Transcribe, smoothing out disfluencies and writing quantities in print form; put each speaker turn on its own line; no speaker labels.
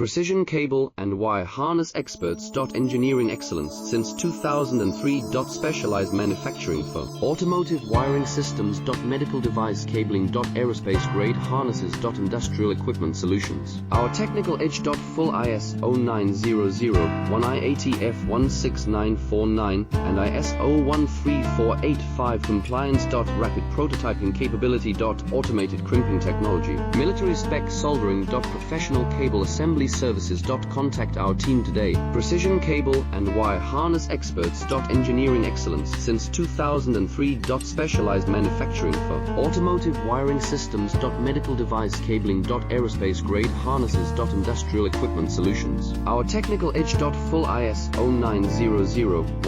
Precision cable and wire harness experts. Engineering excellence since 2003. Specialized manufacturing for automotive wiring systems. Medical device cabling. Aerospace grade harnesses. Industrial equipment solutions. Our technical edge. Full FI-S20S, 1 IATF 16949 and ISO 13485 compliance. Rapid prototyping capability. Automated crimping technology. Military spec soldering. Professional cable assembly services. Contact our team today. Precision cable and wire harness experts. Engineering excellence since 2003. Specialized manufacturing for automotive wiring systems. Medical device cabling. Aerospace grade harnesses. Industrial equipment solutions. Our technical edge. Full IS-0900